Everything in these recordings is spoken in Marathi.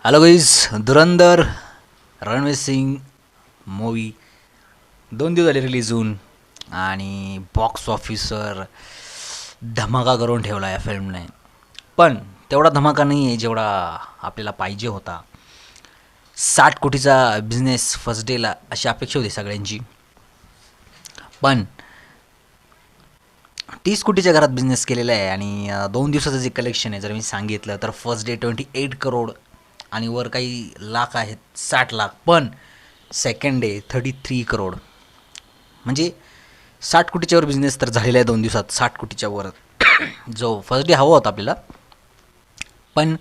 हॅलो गाईज, धुरंधर रणवीर सिंग मूवी 2 दिवस झाले रिलीज होऊन आणि बॉक्स ऑफिसवर धमाका करून ठेवला या फिल्मने. पण तेवढा धमाका नाही आहे जेवढा आपल्याला पाहिजे होता. 60 कोटीचा बिझनेस फर्स्ट डेला अशी अपेक्षा होती सगळ्यांची, पण 30 कोटीच्या घरात बिझनेस केलेला आहे. आणि 2 दिवसाचं जे कलेक्शन आहे जर मी सांगितलं तर फर्स्ट डे 28 करोड आणि वर काही लाख आहेत, 60 लाख. पण सेकंड डे 33 करोड. म्हणजे 60 कोटीच्या वर बिझनेस तर झालेला आहे 2 दिवसात, 60 कोटीच्या वर. जो फर्स्ट डे हवा होता आपल्याला, पण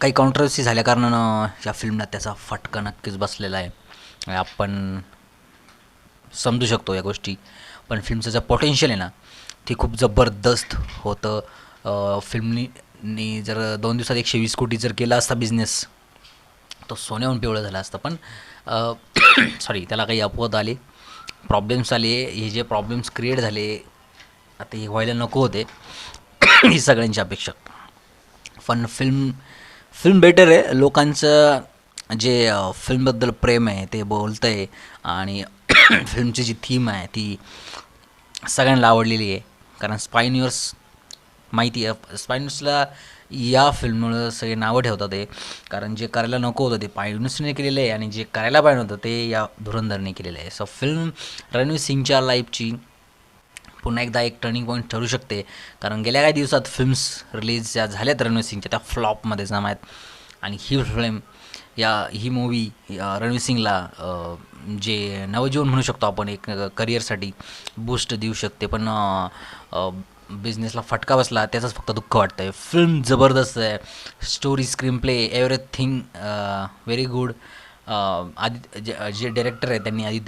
काही कॉन्ट्रोवर्सी झाल्या कारणानं या फिल्मला त्याचा फटका नक्कीच बसलेला आहे. आपण समजू शकतो या गोष्टी. पण फिल्मचं जे पोटेन्शियल आहे ना, ते खूप जबरदस्त होतं. फिल्मनी जर 2 दिवसात 120 कोटी जर केला असता बिझनेस, तो सोन्याहून पिवळं झालं असतं. पण सॉरी, त्याला काही अपवाद आले, प्रॉब्लेम्स आले. हे जे प्रॉब्लेम्स क्रिएट झाले आता हे व्हायला नको होते ही सगळ्यांची अपेक्षा. पण फिल्म बेटर आहे. लोकांचं जे फिल्मबद्दल प्रेम आहे ते बोलतं आहे. आणि फिल्मची जी थीम आहे ती सगळ्यांना आवडलेली आहे. कारण स्पायन्यूर्स माहिती आहे, स्पायन्यूर्सला या फिल्ममुळं सगळे नावं ठेवतात आहे. कारण जे करायला नको होतं ते पायन्यूर्सने केलेलं आहे, आणि जे करायला पाहिजे होतं ते या धुरंधरने केलेलं आहे. सो फिल्म रणवीर सिंगच्या लाईफची पुन्हा एकदा एक टर्निंग पॉईंट ठरू शकते. कारण गेल्या काही दिवसात फिल्म्स रिलीज ज्या झाल्यात रणवीर सिंगच्या त्या फ्लॉपमध्ये जमा आहेत. आणि ही मूवी रणवीर सिंगला जे नवजीवन म्हणू शकतो आपण, एक करिअरसाठी बूस्ट देऊ शकते. पण बिझनेसला फटका बसला त्याचंच फक्त दुःख वाटतं आहे. फिल्म जबरदस्त आहे, story, screen play, everything very good. जे डायरेक्टर आहे त्यांनी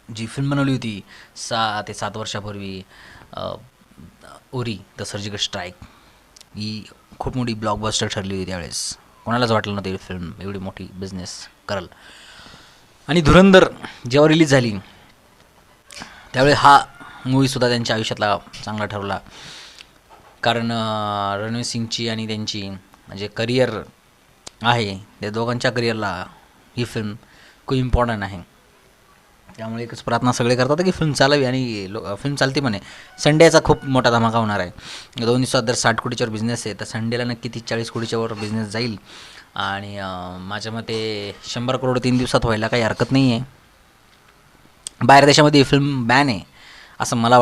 जी फिल्म बनवली होती 6 ते 7 वर्षापूर्वी, उरी द सर्जिकल स्ट्राईक, ही खूप मोठी ब्लॉकबस्टर ठरली होती त्यावेळेस. कोणालाच वाटलं नव्हतं ही फिल्म एवढी मोठी बिझनेस करल. आणि धुरंधर जेव्हा रिलीज झाली त्यावेळी हा मूवीसुद्धा त्यांच्या आयुष्यातला चांगला ठरला. कारण रणवीर सिंगची आणि त्यांची म्हणजे करिअर आहे, त्या दोघांच्या करिअरला ही फिल्म खूप इम्पॉर्टंट आहे. त्यामुळे एकच प्रार्थना सगळे करतात की फिल्म चालावी, आणि फिल्म चालते म्हणे. संडेचा खूप मोठा धमाका होणार आहे. 2 दिवसात जर 60 कोटीच्यावर बिझनेस आहे तर संडेला नक्की 30-40 कोटीच्यावर बिझनेस जाईल. आणि माझ्या मते 100 करोड 3 दिवसात व्हायला काही हरकत नाही आहे. बाहेर देशामध्ये ही फिल्म बॅन आहे असं मला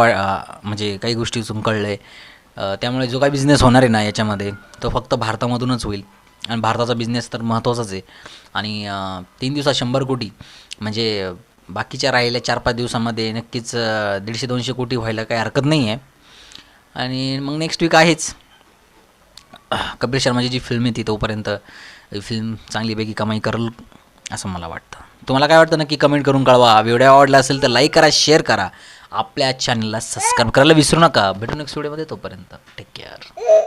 म्हणजे काही गोष्टीतून कळलं आहे. त्यामुळे जो काही बिझनेस होणार आहे ना याच्यामध्ये, तो फक्त भारतामधूनच होईल. आणि भारताचा बिझनेस तर महत्त्वाचाच आहे. आणि 3 दिवसात 100 कोटी म्हणजे बाकीच्या राहिल्या 4-5 दिवसामध्ये नक्कीच 150-200 कोटी व्हायला काही हरकत नाही आहे. आणि मग नेक्स्ट वीक आहेच. कपिल शर्माची जी फिल्म येते तोपर्यंत ही फिल्म चांगलीपैकी कमाई करेल असं मला वाटतं. तुम्हाला काय वाटतं नक्की कमेंट करून कळवा. व्हिडिओ आवडला असेल तर लाईक करा, शेअर करा, आपल्या चॅनलला सबस्क्राईब करायला विसरू नका. भेटू नेक्स्ट व्हिडिओमध्ये. तोपर्यंत टेक केअर.